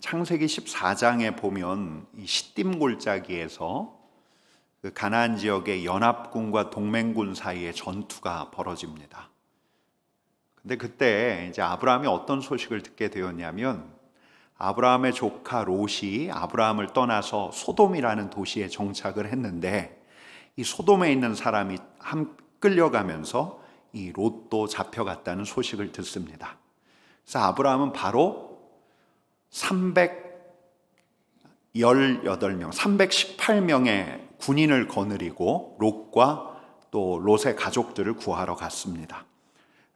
창세기 14장에 보면 이 시딤 골짜기에서 그 가나안 지역의 연합군과 동맹군 사이에 전투가 벌어집니다. 근데 그때 이제 아브라함이 어떤 소식을 듣게 되었냐면, 아브라함의 조카 롯이 아브라함을 떠나서 소돔이라는 도시에 정착을 했는데, 이 소돔에 있는 사람이 끌려가면서 이 롯도 잡혀갔다는 소식을 듣습니다. 그래서 아브라함은 바로 318명, 318명의 군인을 거느리고 롯과 또 롯의 가족들을 구하러 갔습니다.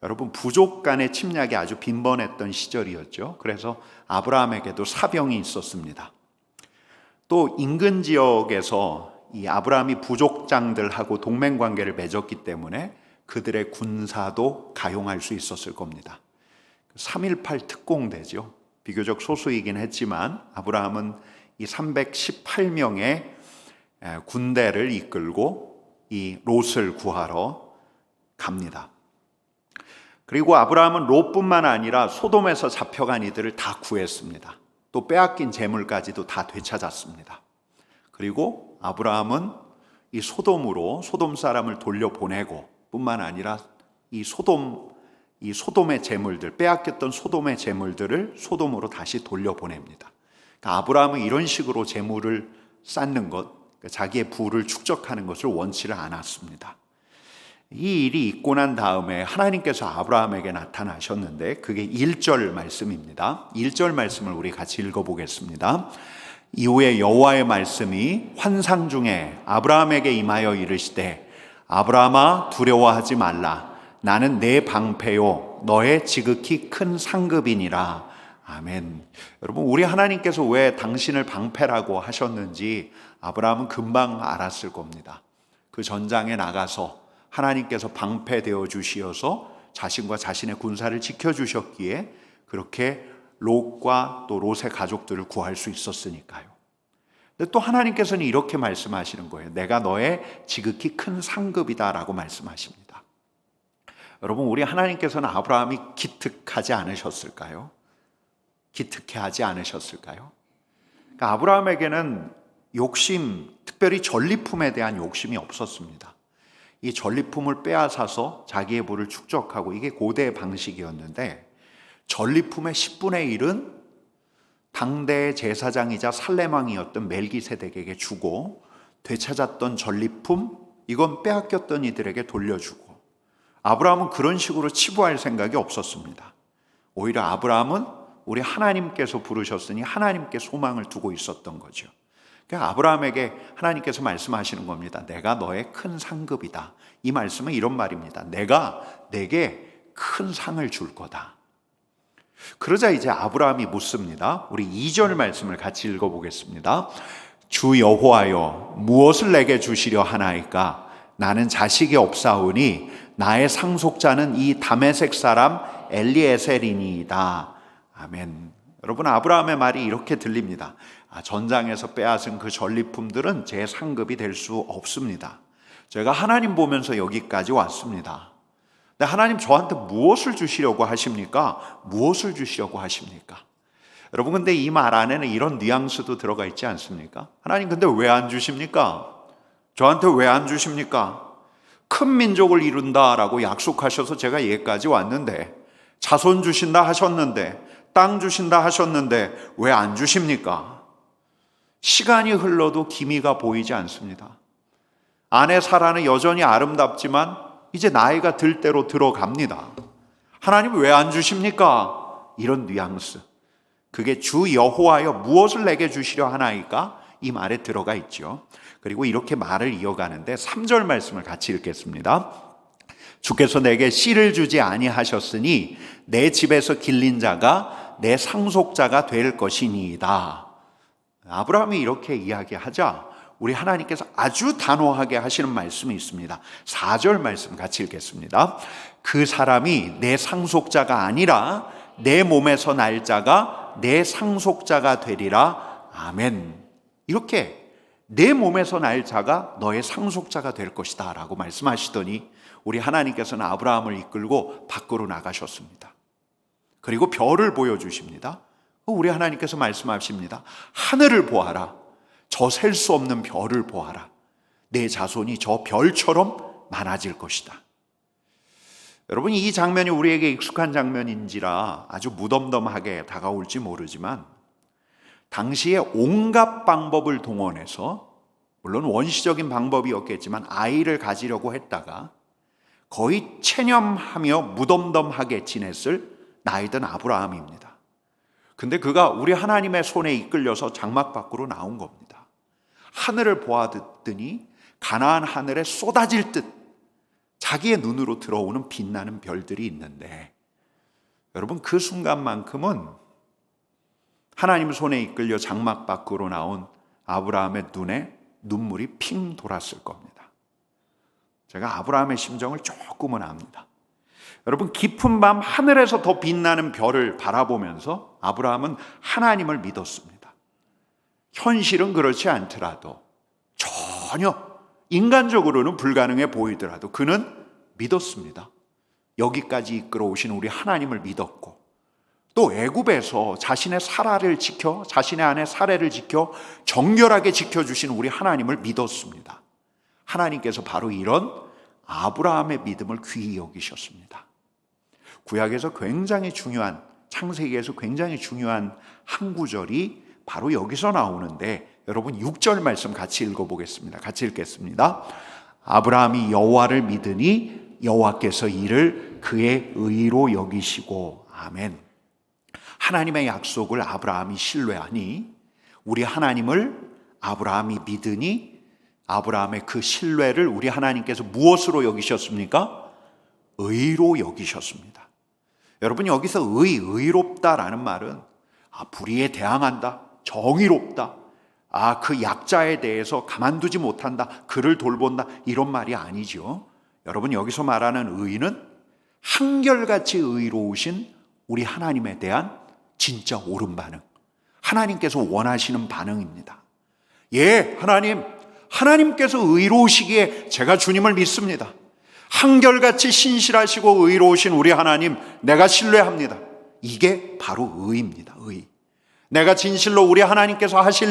여러분, 부족 간의 침략이 아주 빈번했던 시절이었죠. 그래서 아브라함에게도 사병이 있었습니다. 또 인근 지역에서 이 아브라함이 부족장들하고 동맹관계를 맺었기 때문에 그들의 군사도 가용할 수 있었을 겁니다. 3.18 특공대죠. 비교적 소수이긴 했지만 아브라함은 이 318명의 군대를 이끌고 이 롯을 구하러 갑니다. 그리고 아브라함은 롯뿐만 아니라 소돔에서 잡혀간 이들을 다 구했습니다. 또 빼앗긴 재물까지도 다 되찾았습니다. 그리고 아브라함은 이 소돔 사람을 돌려보내고 뿐만 아니라 이 소돔의 재물들, 빼앗겼던 소돔의 재물들을 소돔으로 다시 돌려보냅니다. 그러니까 아브라함은 이런 식으로 재물을 쌓는 것, 자기의 부를 축적하는 것을 원치를 않았습니다. 이 일이 있고 난 다음에 하나님께서 아브라함에게 나타나셨는데, 그게 1절 말씀입니다. 1절 말씀을 우리 같이 읽어보겠습니다. 이후에 여호와의 말씀이 환상 중에 아브라함에게 임하여 이르시되, 아브라함아 두려워하지 말라. 나는 내 방패요 너의 지극히 큰 상급이니라. 아멘. 여러분, 우리 하나님께서 왜 당신을 방패라고 하셨는지 아브라함은 금방 알았을 겁니다. 그 전장에 나가서 하나님께서 방패 되어 주시어서 자신과 자신의 군사를 지켜주셨기에 그렇게 롯과 또 롯의 가족들을 구할 수 있었으니까요. 근데 또 하나님께서는 이렇게 말씀하시는 거예요. 내가 너의 지극히 큰 상급이다 라고 말씀하십니다. 여러분, 우리 하나님께서는 아브라함이 기특하지 않으셨을까요? 기특해하지 않으셨을까요? 그러니까 아브라함에게는 욕심, 특별히 전리품에 대한 욕심이 없었습니다. 이 전리품을 빼앗아서 자기의 부를 축적하고, 이게 고대의 방식이었는데, 전리품의 10분의 1은 당대의 제사장이자 살레망이었던 멜기세덱에게 주고, 되찾았던 전리품, 이건 빼앗겼던 이들에게 돌려주고, 아브라함은 그런 식으로 치부할 생각이 없었습니다. 오히려 아브라함은 우리 하나님께서 부르셨으니 하나님께 소망을 두고 있었던 거죠. 그러니까 아브라함에게 하나님께서 말씀하시는 겁니다. 내가 너의 큰 상급이다. 이 말씀은 이런 말입니다. 내가 내게 큰 상을 줄 거다. 그러자 이제 아브라함이 묻습니다. 우리 2절 말씀을 같이 읽어보겠습니다. 주 여호와여, 무엇을 내게 주시려 하나이까? 나는 자식이 없사오니 나의 상속자는 이 다메섹 사람 엘리에셀이니이다. 아멘. 여러분, 아브라함의 말이 이렇게 들립니다. 전장에서 빼앗은 그 전리품들은 제 상급이 될 수 없습니다. 제가 하나님 보면서 여기까지 왔습니다. 근데 하나님 저한테 무엇을 주시려고 하십니까? 무엇을 주시려고 하십니까? 여러분, 근데 이 말 안에는 이런 뉘앙스도 들어가 있지 않습니까? 하나님, 근데 왜 안 주십니까? 저한테 왜 안 주십니까? 큰 민족을 이룬다라고 약속하셔서 제가 여기까지 왔는데, 자손 주신다 하셨는데, 땅 주신다 하셨는데 왜 안 주십니까? 시간이 흘러도 기미가 보이지 않습니다. 아내 사라는 여전히 아름답지만 이제 나이가 들 대로 들어갑니다. 하나님 왜 안 주십니까? 이런 뉘앙스, 그게 주 여호와여 무엇을 내게 주시려 하나이까? 이 말에 들어가 있죠. 그리고 이렇게 말을 이어가는데 3절 말씀을 같이 읽겠습니다. 주께서 내게 씨를 주지 아니하셨으니 내 집에서 길린 자가 내 상속자가 될 것이니이다. 아브라함이 이렇게 이야기하자 우리 하나님께서 아주 단호하게 하시는 말씀이 있습니다. 4절 말씀 같이 읽겠습니다. 그 사람이 내 상속자가 아니라 내 몸에서 날 자가 내 상속자가 되리라. 아멘. 이렇게 내 몸에서 날 자가 너의 상속자가 될 것이다 라고 말씀하시더니 우리 하나님께서는 아브라함을 이끌고 밖으로 나가셨습니다. 그리고 별을 보여주십니다. 우리 하나님께서 말씀하십니다. 하늘을 보아라. 저 셀 수 없는 별을 보아라. 내 자손이 저 별처럼 많아질 것이다. 여러분, 이 장면이 우리에게 익숙한 장면인지라 아주 무덤덤하게 다가올지 모르지만 당시에 온갖 방법을 동원해서, 물론 원시적인 방법이었겠지만 아이를 가지려고 했다가 거의 체념하며 무덤덤하게 지냈을 나이든 아브라함입니다. 근데 그가 우리 하나님의 손에 이끌려서 장막 밖으로 나온 겁니다. 하늘을 보았더니 가나안 하늘에 쏟아질 듯 자기의 눈으로 들어오는 빛나는 별들이 있는데, 여러분, 그 순간만큼은 하나님 손에 이끌려 장막 밖으로 나온 아브라함의 눈에 눈물이 핑 돌았을 겁니다. 제가 아브라함의 심정을 조금은 압니다. 여러분, 깊은 밤 하늘에서 더 빛나는 별을 바라보면서 아브라함은 하나님을 믿었습니다. 현실은 그렇지 않더라도, 전혀 인간적으로는 불가능해 보이더라도 그는 믿었습니다. 여기까지 이끌어 오신 우리 하나님을 믿었고, 또 애굽에서 자신의 사라를 지켜, 자신의 아내 사례를 지켜 정결하게 지켜주신 우리 하나님을 믿었습니다. 하나님께서 바로 이런 아브라함의 믿음을 귀히 여기셨습니다. 구약에서 굉장히 중요한, 창세기에서 굉장히 중요한 한 구절이 바로 여기서 나오는데, 여러분 6절 말씀 같이 읽어보겠습니다. 같이 읽겠습니다. 아브라함이 여호와를 믿으니 여호와께서 이를 그의 의로 여기시고. 아멘. 하나님의 약속을 아브라함이 신뢰하니, 우리 하나님을 아브라함이 믿으니, 아브라함의 그 신뢰를 우리 하나님께서 무엇으로 여기셨습니까? 의로 여기셨습니다. 여러분, 여기서 의롭다라는 말은 불의에 대항한다, 정의롭다, 그 약자에 대해서 가만두지 못한다, 그를 돌본다, 이런 말이 아니죠. 여러분, 여기서 말하는 의는 한결같이 의로우신 우리 하나님에 대한 진짜 옳은 반응, 하나님께서 원하시는 반응입니다. 예, 하나님께서 의로우시기에 제가 주님을 믿습니다. 한결같이 신실하시고 의로우신 우리 하나님, 내가 신뢰합니다. 이게 바로 의입니다. 의. 내가 진실로 우리 하나님께서 하신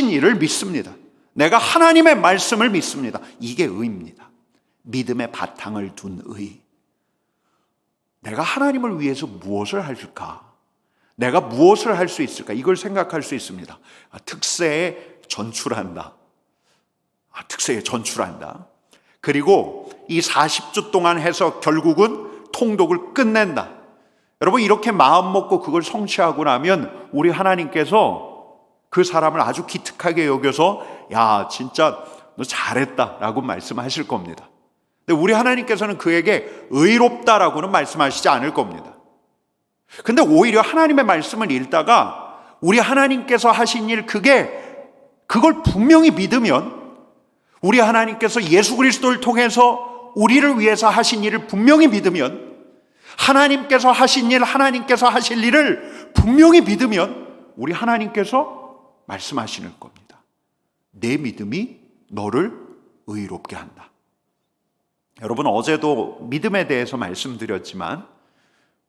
일을 믿습니다. 내가 하나님의 말씀을 믿습니다. 이게 의입니다. 믿음의 바탕을 둔 의. 내가 하나님을 위해서 무엇을 할까? 내가 무엇을 할 수 있을까? 이걸 생각할 수 있습니다. 특세에 전출한다. 그리고 이 40주 동안 해서 결국은 통독을 끝낸다. 여러분, 이렇게 마음 먹고 그걸 성취하고 나면 우리 하나님께서 그 사람을 아주 기특하게 여겨서 야, 진짜 너 잘했다라고 말씀하실 겁니다. 근데 우리 하나님께서는 그에게 의롭다라고는 말씀하시지 않을 겁니다. 근데 오히려 하나님의 말씀을 읽다가 우리 하나님께서 하신 일, 그걸 분명히 믿으면, 우리 하나님께서 예수 그리스도를 통해서 우리를 위해서 하신 일을 분명히 믿으면, 하나님께서 하신 일, 하나님께서 하실 일을 분명히 믿으면 우리 하나님께서 말씀하시는 겁니다. 내 믿음이 너를 의롭게 한다. 여러분, 어제도 믿음에 대해서 말씀드렸지만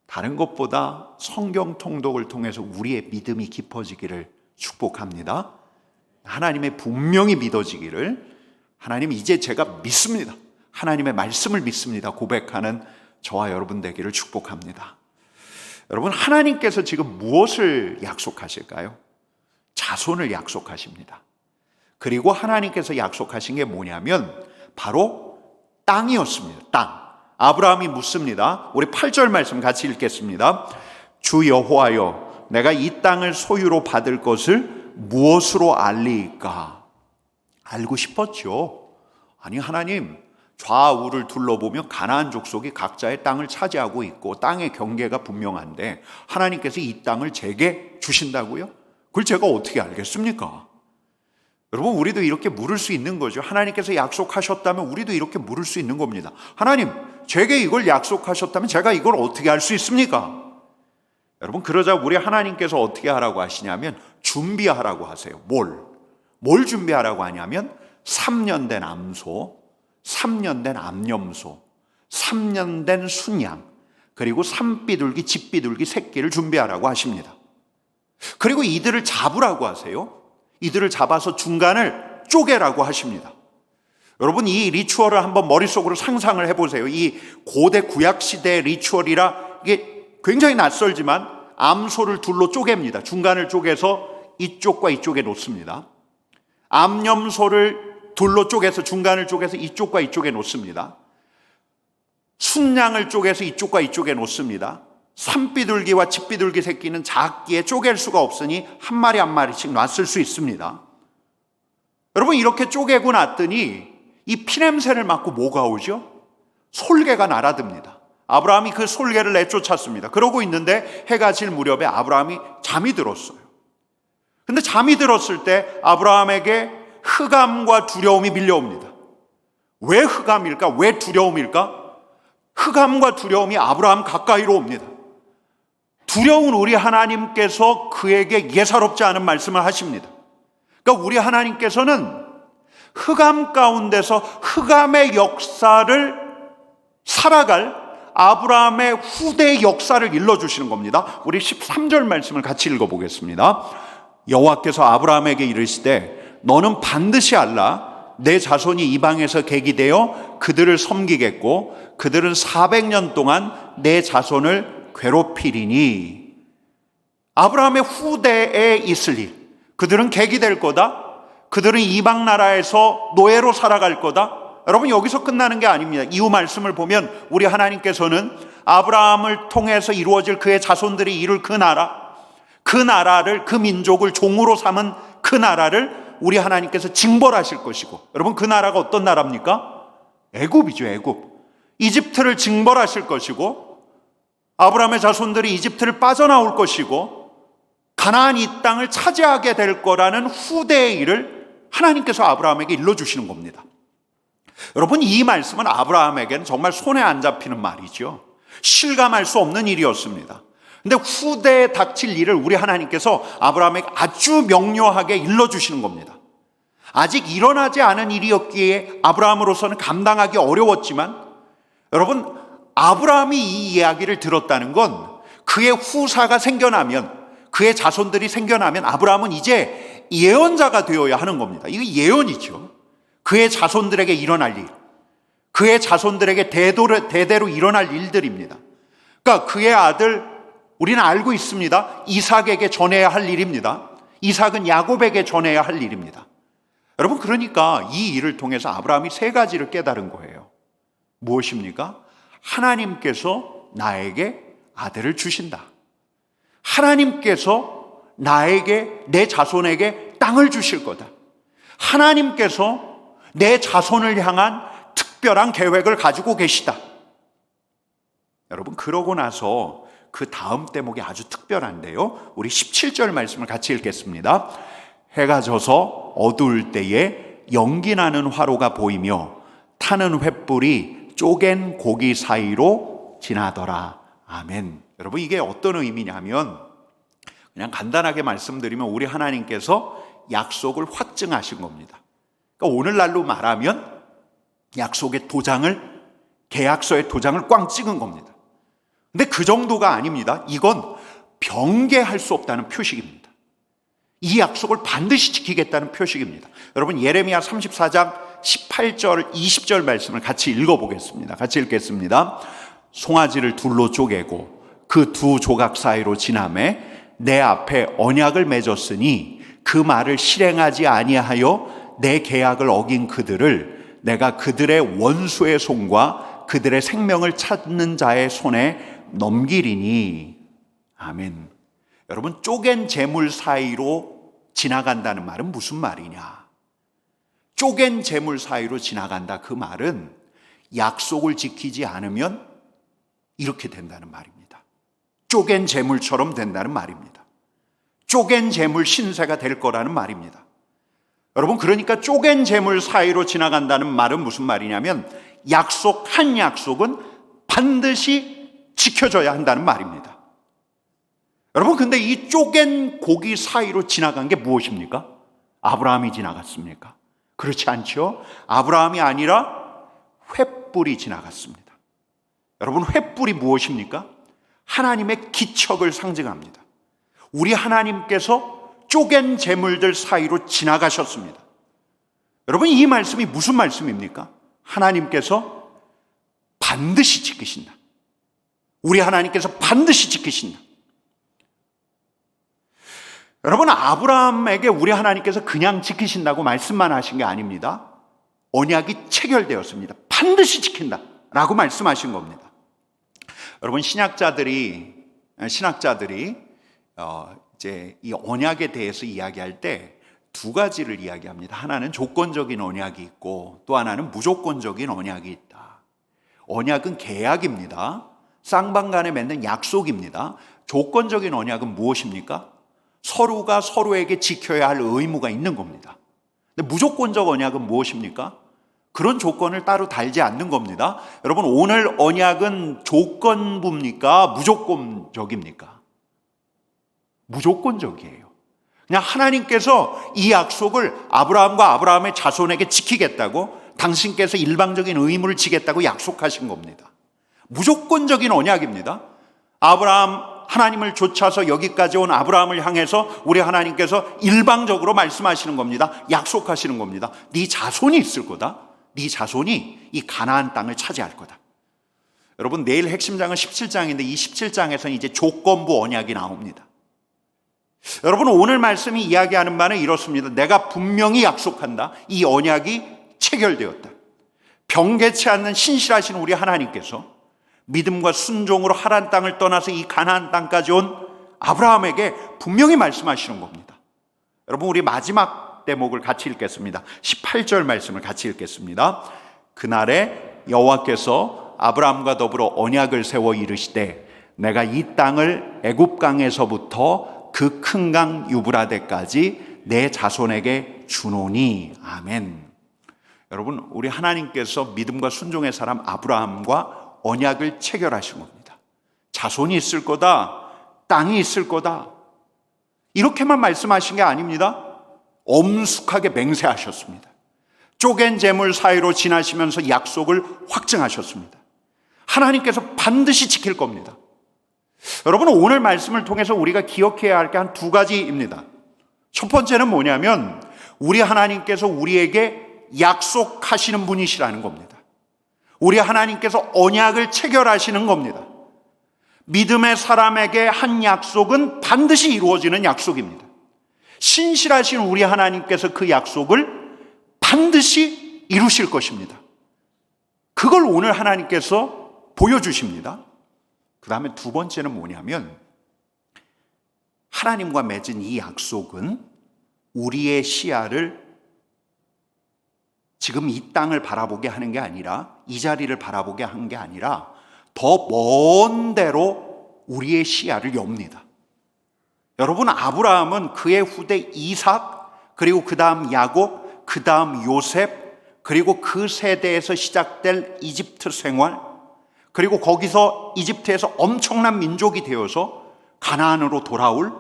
다른 것보다 성경 통독을 통해서 우리의 믿음이 깊어지기를 축복합니다. 하나님의 분명히 믿어지기를, 하나님 이제 제가 믿습니다, 하나님의 말씀을 믿습니다 고백하는 저와 여러분 되기를 축복합니다. 여러분, 하나님께서 지금 무엇을 약속하실까요? 자손을 약속하십니다. 그리고 하나님께서 약속하신 게 뭐냐면 바로 땅이었습니다. 땅. 아브라함이 묻습니다. 우리 8절 말씀 같이 읽겠습니다. 주 여호와여, 내가 이 땅을 소유로 받을 것을 무엇으로 알리이까? 알고 싶었죠. 아니, 하나님, 좌우를 둘러보면 가나안 족속이 각자의 땅을 차지하고 있고 땅의 경계가 분명한데 하나님께서 이 땅을 제게 주신다고요? 그걸 제가 어떻게 알겠습니까? 여러분, 우리도 이렇게 물을 수 있는 거죠. 하나님께서 약속하셨다면 우리도 이렇게 물을 수 있는 겁니다. 하나님, 제게 이걸 약속하셨다면 제가 이걸 어떻게 알 수 있습니까? 여러분, 그러자 우리 하나님께서 어떻게 하라고 하시냐면 준비하라고 하세요. 뭘 준비하라고 하냐면 3년 된 암소, 3년 된 암염소, 3년 된 순양, 그리고 산비둘기, 집비둘기 새끼를 준비하라고 하십니다. 그리고 이들을 잡으라고 하세요. 이들을 잡아서 중간을 쪼개라고 하십니다. 여러분, 이 리추얼을 한번 머릿속으로 상상을 해보세요. 이 고대 구약시대의 리추얼이라 이게 굉장히 낯설지만 암소를 둘로 쪼갭니다. 중간을 쪼개서 이쪽과 이쪽에 놓습니다. 암염소를 둘로 쪼개서 중간을 쪼개서 이쪽과 이쪽에 놓습니다. 순양을 쪼개서 이쪽과 이쪽에 놓습니다. 산비둘기와 집비둘기 새끼는 작기에 쪼갤 수가 없으니 한 마리 한 마리씩 놨을 수 있습니다. 여러분, 이렇게 쪼개고 났더니 이 피냄새를 맡고 뭐가 오죠? 솔개가 날아듭니다. 아브라함이 그 솔개를 내쫓았습니다. 그러고 있는데 해가 질 무렵에 아브라함이 잠이 들었어요. 근데 잠이 들었을 때 아브라함에게 흑암과 두려움이 밀려옵니다. 왜 흑암일까? 왜 두려움일까? 흑암과 두려움이 아브라함 가까이로 옵니다. 두려운 우리 하나님께서 그에게 예사롭지 않은 말씀을 하십니다. 그러니까 우리 하나님께서는 흑암 가운데서 흑암의 역사를 살아갈 아브라함의 후대의 역사를 일러주시는 겁니다. 우리 13절 말씀을 같이 읽어보겠습니다. 여호와께서 아브라함에게 이르시되 너는 반드시 알라. 내 자손이 이방에서 객이되어 그들을 섬기겠고 그들은 400년 동안 내 자손을 괴롭히리니. 아브라함의 후대에 있을 일, 그들은 객이 될 거다. 그들은 이방 나라에서 노예로 살아갈 거다. 여러분, 여기서 끝나는 게 아닙니다. 이후 말씀을 보면 우리 하나님께서는 아브라함을 통해서 이루어질 그의 자손들이 이룰 그 나라를, 그 민족을 종으로 삼은 그 나라를 우리 하나님께서 징벌하실 것이고, 여러분, 그 나라가 어떤 나라입니까? 애굽이죠. 애굽. 이집트를 징벌하실 것이고, 아브라함의 자손들이 이집트를 빠져나올 것이고, 가나안 이 땅을 차지하게 될 거라는 후대의 일을 하나님께서 아브라함에게 일러주시는 겁니다. 여러분, 이 말씀은 아브라함에게는 정말 손에 안 잡히는 말이죠. 실감할 수 없는 일이었습니다. 근데 후대에 닥칠 일을 우리 하나님께서 아브라함에게 아주 명료하게 일러주시는 겁니다. 아직 일어나지 않은 일이었기에 아브라함으로서는 감당하기 어려웠지만, 여러분, 아브라함이 이 이야기를 들었다는 건 그의 후사가 생겨나면, 그의 자손들이 생겨나면 아브라함은 이제 예언자가 되어야 하는 겁니다. 이게 예언이죠. 그의 자손들에게 일어날 일, 그의 자손들에게 대대로 일어날 일들입니다. 그러니까 그의 아들, 우리는 알고 있습니다. 이삭에게 전해야 할 일입니다. 이삭은 야곱에게 전해야 할 일입니다. 여러분, 그러니까 이 일을 통해서 아브라함이 세 가지를 깨달은 거예요. 무엇입니까? 하나님께서 나에게 아들을 주신다. 하나님께서 나에게, 내 자손에게 땅을 주실 거다. 하나님께서 내 자손을 향한 특별한 계획을 가지고 계시다. 여러분, 그러고 나서 그 다음 대목이 아주 특별한데요. 우리 17절 말씀을 같이 읽겠습니다. 해가 져서 어두울 때에 연기 나는 화로가 보이며 타는 횃불이 쪼갠 고기 사이로 지나더라. 아멘. 여러분, 이게 어떤 의미냐면, 그냥 간단하게 말씀드리면 우리 하나님께서 약속을 확증하신 겁니다. 그러니까 오늘날로 말하면 약속의 도장을, 계약서의 도장을 꽝 찍은 겁니다. 근데 그 정도가 아닙니다. 이건 변개할 수 없다는 표식입니다. 이 약속을 반드시 지키겠다는 표식입니다. 여러분, 예레미야 34장 18절, 20절 말씀을 같이 읽어보겠습니다. 같이 읽겠습니다. 송아지를 둘로 쪼개고 그 두 조각 사이로 지나매 내 앞에 언약을 맺었으니 그 말을 실행하지 아니하여 내 계약을 어긴 그들을 내가 그들의 원수의 손과 그들의 생명을 찾는 자의 손에 넘기리니. 아멘. 여러분, 쪼갠 재물 사이로 지나간다는 말은 무슨 말이냐? 쪼갠 재물 사이로 지나간다, 그 말은 약속을 지키지 않으면 이렇게 된다는 말입니다. 쪼갠 재물처럼 된다는 말입니다. 쪼갠 재물 신세가 될 거라는 말입니다. 여러분, 그러니까 쪼갠 재물 사이로 지나간다는 말은 무슨 말이냐면 한 약속은 반드시 지켜져야 한다는 말입니다. 여러분, 근데 이 쪼갠 고기 사이로 지나간 게 무엇입니까? 아브라함이 지나갔습니까? 그렇지 않죠? 아브라함이 아니라 횃불이 지나갔습니다. 여러분, 횃불이 무엇입니까? 하나님의 기척을 상징합니다. 우리 하나님께서 쪼갠 재물들 사이로 지나가셨습니다. 여러분, 이 말씀이 무슨 말씀입니까? 하나님께서 반드시 지키신다. 우리 하나님께서 반드시 지키신다. 여러분, 아브라함에게 우리 하나님께서 그냥 지키신다고 말씀만 하신 게 아닙니다. 언약이 체결되었습니다. 반드시 지킨다라고 말씀하신 겁니다. 여러분, 신학자들이 이제 이 언약에 대해서 이야기할 때 두 가지를 이야기합니다. 하나는 조건적인 언약이 있고 또 하나는 무조건적인 언약이 있다. 언약은 계약입니다. 쌍방간에 맺는 약속입니다. 조건적인 언약은 무엇입니까? 서로가 서로에게 지켜야 할 의무가 있는 겁니다. 근데 무조건적 언약은 무엇입니까? 그런 조건을 따로 달지 않는 겁니다. 여러분, 오늘 언약은 조건부입니까? 무조건적입니까? 무조건적이에요. 그냥 하나님께서 이 약속을 아브라함과 아브라함의 자손에게 지키겠다고, 당신께서 일방적인 의무를 지겠다고 약속하신 겁니다. 무조건적인 언약입니다. 하나님을 좇아서 여기까지 온 아브라함을 향해서 우리 하나님께서 일방적으로 말씀하시는 겁니다. 약속하시는 겁니다. 네 자손이 있을 거다. 네 자손이 이 가나안 땅을 차지할 거다. 여러분, 내일 핵심장은 17장인데 이 17장에서는 이제 조건부 언약이 나옵니다. 여러분, 오늘 말씀이 이야기하는 바는 이렇습니다. 내가 분명히 약속한다. 이 언약이 체결되었다. 변개치 않는 신실하신 우리 하나님께서 믿음과 순종으로 하란 땅을 떠나서 이 가나안 땅까지 온 아브라함에게 분명히 말씀하시는 겁니다. 여러분, 우리 마지막 대목을 같이 읽겠습니다. 18절 말씀을 같이 읽겠습니다. 그날에 여호와께서 아브라함과 더불어 언약을 세워 이르시되 내가 이 땅을 애굽강에서부터 그 큰 강 유브라데까지 내 자손에게 주노니. 아멘. 여러분, 우리 하나님께서 믿음과 순종의 사람 아브라함과 언약을 체결하신 겁니다. 자손이 있을 거다, 땅이 있을 거다, 이렇게만 말씀하신 게 아닙니다. 엄숙하게 맹세하셨습니다. 쪼갠 재물 사이로 지나시면서 약속을 확증하셨습니다. 하나님께서 반드시 지킬 겁니다. 여러분, 오늘 말씀을 통해서 우리가 기억해야 할 게 한 두 가지입니다. 첫 번째는 뭐냐면 우리 하나님께서 우리에게 약속하시는 분이시라는 겁니다. 우리 하나님께서 언약을 체결하시는 겁니다. 믿음의 사람에게 한 약속은 반드시 이루어지는 약속입니다. 신실하신 우리 하나님께서 그 약속을 반드시 이루실 것입니다. 그걸 오늘 하나님께서 보여주십니다. 그 다음에 두 번째는 뭐냐면 하나님과 맺은 이 약속은 우리의 시야를 지금 이 땅을 바라보게 하는 게 아니라, 이 자리를 바라보게 하는 게 아니라 더 먼 데로 우리의 시야를 엽니다. 여러분, 아브라함은 그의 후대 이삭, 그리고 그 다음 야곱, 그 다음 요셉, 그리고 그 세대에서 시작될 이집트 생활, 그리고 거기서 이집트에서 엄청난 민족이 되어서 가나안으로 돌아올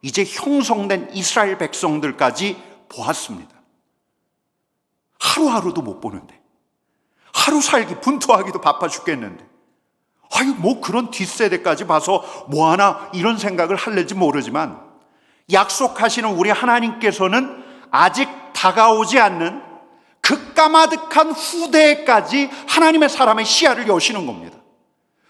이제 형성된 이스라엘 백성들까지 보았습니다. 하루하루도 못 보는데, 하루 살기 분투하기도 바빠 죽겠는데, 아유, 뭐 그런 뒷세대까지 봐서 뭐하나 이런 생각을 할는지 모르지만, 약속하시는 우리 하나님께서는 아직 다가오지 않는 그 까마득한 후대까지 하나님의 사람의 시야를 여시는 겁니다.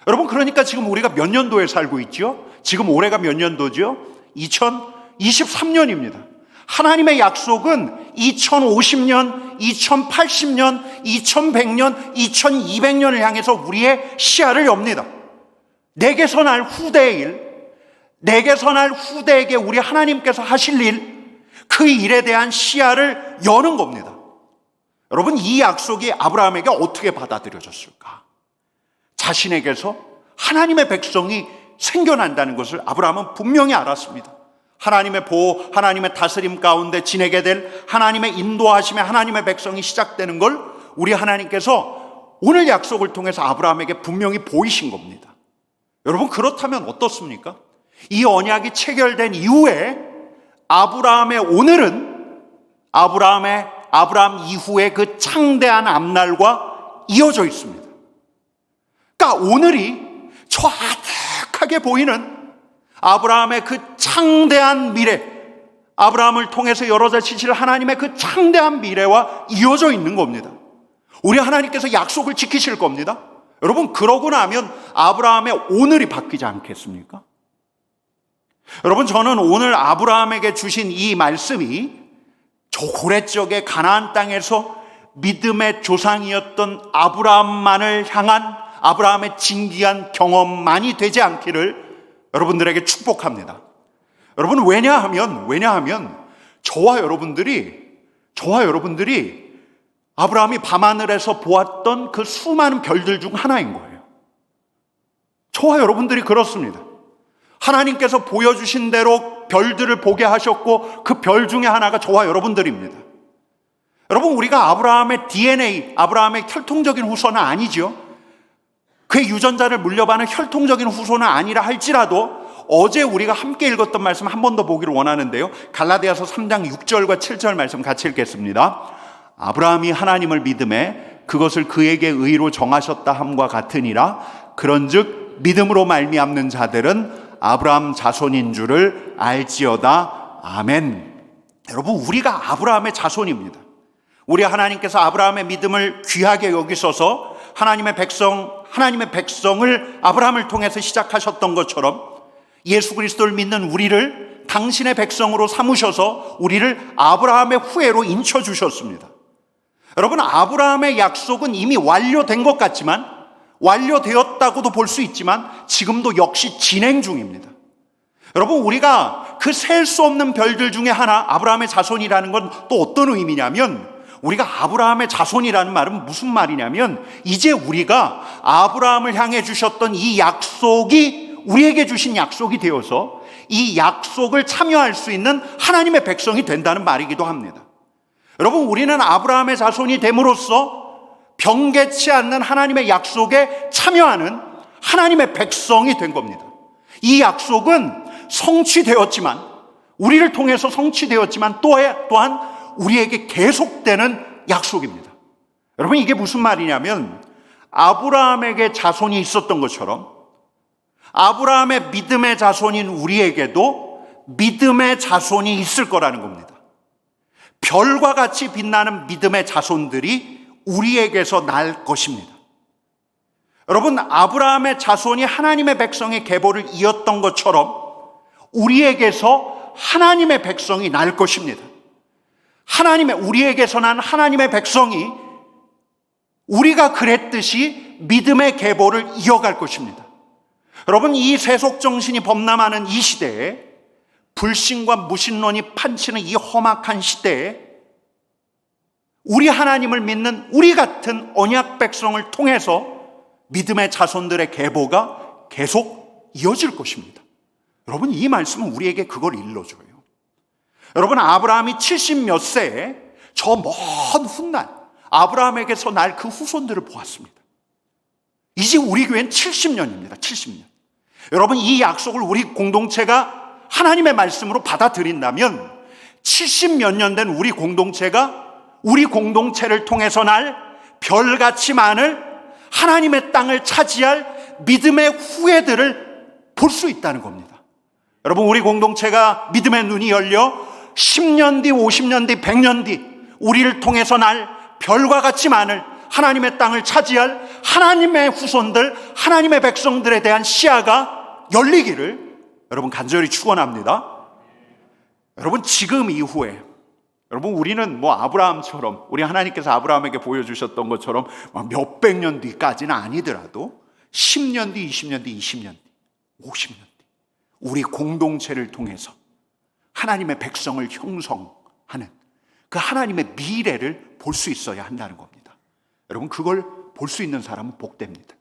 여러분, 그러니까 지금 우리가 몇 년도에 살고 있죠? 지금 올해가 몇 년도죠? 2023년입니다. 하나님의 약속은 2050년, 2080년, 2100년, 2200년을 향해서 우리의 시야를 엽니다. 내게서 날 후대의 일, 내게서 날 후대에게 우리 하나님께서 하실 일, 그 일에 대한 시야를 여는 겁니다. 여러분, 이 약속이 아브라함에게 어떻게 받아들여졌을까? 자신에게서 하나님의 백성이 생겨난다는 것을 아브라함은 분명히 알았습니다. 하나님의 보호, 하나님의 다스림 가운데 지내게 될 하나님의 인도하심에 하나님의 백성이 시작되는 걸 우리 하나님께서 오늘 약속을 통해서 아브라함에게 분명히 보이신 겁니다. 여러분, 그렇다면 어떻습니까? 이 언약이 체결된 이후에 아브라함의 오늘은 아브라함 이후의 그 창대한 앞날과 이어져 있습니다. 그러니까 오늘이 저 아득하게 보이는 아브라함의 그 창대한 미래, 아브라함을 통해서 이루어지실 하나님의 그 창대한 미래와 이어져 있는 겁니다. 우리 하나님께서 약속을 지키실 겁니다. 여러분, 그러고 나면 아브라함의 오늘이 바뀌지 않겠습니까? 여러분, 저는 오늘 아브라함에게 주신 이 말씀이 저 고래적의 가나안 땅에서 믿음의 조상이었던 아브라함만을 향한 아브라함의 진귀한 경험만이 되지 않기를 여러분들에게 축복합니다. 여러분, 왜냐하면 저와 여러분들이 아브라함이 밤하늘에서 보았던 그 수많은 별들 중 하나인 거예요. 저와 여러분들이 그렇습니다. 하나님께서 보여주신 대로 별들을 보게 하셨고 그 별 중에 하나가 저와 여러분들입니다. 여러분, 우리가 아브라함의 DNA, 아브라함의 혈통적인 후손은 아니죠. 그의 유전자를 물려받은 혈통적인 후손은 아니라 할지라도 어제 우리가 함께 읽었던 말씀 한 번 더 보기를 원하는데요. 갈라디아서 3장 6절과 7절 말씀 같이 읽겠습니다. 아브라함이 하나님을 믿음에 그것을 그에게 의로 정하셨다 함과 같으니라. 그런즉 믿음으로 말미암는 자들은 아브라함 자손인 줄을 알지어다. 아멘. 여러분, 우리가 아브라함의 자손입니다. 우리 하나님께서 아브라함의 믿음을 귀하게 여기셔서 하나님의 백성을 아브라함을 통해서 시작하셨던 것처럼 예수 그리스도를 믿는 우리를 당신의 백성으로 삼으셔서 우리를 아브라함의 후예로 인쳐주셨습니다. 여러분, 아브라함의 약속은 이미 완료된 것 같지만, 완료되었다고도 볼 수 있지만 지금도 역시 진행 중입니다. 여러분, 우리가 그 셀 수 없는 별들 중에 하나 아브라함의 자손이라는 건 또 어떤 의미냐면, 우리가 아브라함의 자손이라는 말은 무슨 말이냐면, 이제 우리가 아브라함을 향해 주셨던 이 약속이 우리에게 주신 약속이 되어서 이 약속을 참여할 수 있는 하나님의 백성이 된다는 말이기도 합니다. 여러분, 우리는 아브라함의 자손이 됨으로써 변개치 않는 하나님의 약속에 참여하는 하나님의 백성이 된 겁니다. 이 약속은 성취되었지만, 우리를 통해서 성취되었지만 또한 우리에게 계속되는 약속입니다. 여러분, 이게 무슨 말이냐면, 아브라함에게 자손이 있었던 것처럼 아브라함의 믿음의 자손인 우리에게도 믿음의 자손이 있을 거라는 겁니다. 별과 같이 빛나는 믿음의 자손들이 우리에게서 날 것입니다. 여러분, 아브라함의 자손이 하나님의 백성의 계보를 이었던 것처럼 우리에게서 하나님의 백성이 날 것입니다. 우리에게서 난 하나님의 백성이 우리가 그랬듯이 믿음의 계보를 이어갈 것입니다. 여러분, 이 세속정신이 범람하는 이 시대에, 불신과 무신론이 판치는 이 험악한 시대에 우리 하나님을 믿는 우리 같은 언약 백성을 통해서 믿음의 자손들의 계보가 계속 이어질 것입니다. 여러분, 이 말씀은 우리에게 그걸 일러줘요. 여러분, 아브라함이 70 몇 세에 저 먼 훗날 아브라함에게서 날 그 후손들을 보았습니다. 이제 우리 교회는 70년입니다. 70년. 여러분, 이 약속을 우리 공동체가 하나님의 말씀으로 받아들인다면 70 몇 년 된 우리 공동체가 우리 공동체를 통해서 날 별같이 많은 하나님의 땅을 차지할 믿음의 후예들을 볼 수 있다는 겁니다. 여러분, 우리 공동체가 믿음의 눈이 열려 10년 뒤, 50년 뒤, 100년 뒤 우리를 통해서 날 별과 같이 많은 하나님의 땅을 차지할 하나님의 후손들, 하나님의 백성들에 대한 시야가 열리기를 여러분 간절히 축원합니다. 여러분, 지금 이후에 여러분, 우리는 아브라함처럼, 우리 하나님께서 아브라함에게 보여주셨던 것처럼 몇백 년 뒤까지는 아니더라도 10년 뒤, 20년 뒤, 20년 뒤, 50년 뒤 우리 공동체를 통해서 하나님의 백성을 형성하는 그 하나님의 미래를 볼 수 있어야 한다는 겁니다. 여러분, 그걸 볼 수 있는 사람은 복됩니다.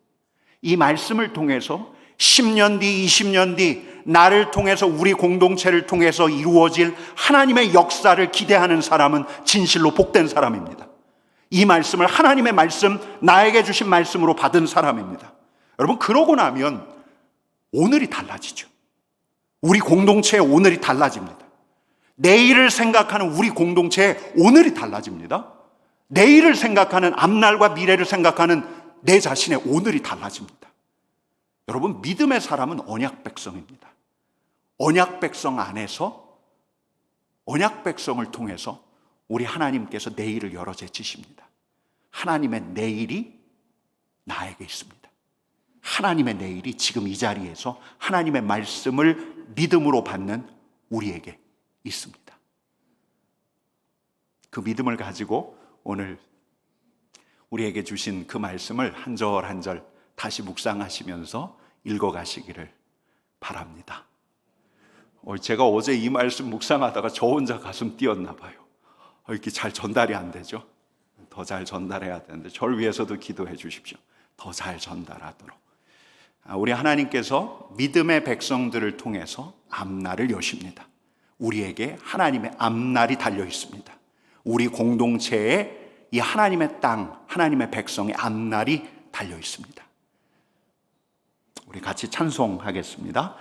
이 말씀을 통해서 10년 뒤, 20년 뒤 나를 통해서, 우리 공동체를 통해서 이루어질 하나님의 역사를 기대하는 사람은 진실로 복된 사람입니다. 이 말씀을 하나님의 말씀, 나에게 주신 말씀으로 받은 사람입니다. 여러분, 그러고 나면 오늘이 달라지죠. 우리 공동체의 오늘이 달라집니다. 내일을 생각하는 우리 공동체의 오늘이 달라집니다. 내일을 생각하는, 앞날과 미래를 생각하는 내 자신의 오늘이 달라집니다. 여러분, 믿음의 사람은 언약 백성입니다. 언약 백성 안에서, 언약 백성을 통해서 우리 하나님께서 내일을 열어 제치십니다. 하나님의 내일이 나에게 있습니다. 하나님의 내일이 지금 이 자리에서 하나님의 말씀을 믿음으로 받는 우리에게 있습니다. 그 믿음을 가지고 오늘 우리에게 주신 그 말씀을 한 절 한 절 다시 묵상하시면서 읽어가시기를 바랍니다. 제가 어제 이 말씀 묵상하다가 저 혼자 가슴 뛰었나 봐요. 이렇게 잘 전달이 안 되죠? 더 잘 전달해야 되는데 저를 위해서도 기도해 주십시오. 더 잘 전달하도록. 우리 하나님께서 믿음의 백성들을 통해서 앞날을 여십니다. 우리에게 하나님의 앞날이 달려 있습니다. 우리 공동체에 이 하나님의 땅, 하나님의 백성의 앞날이 달려 있습니다. 우리 같이 찬송하겠습니다.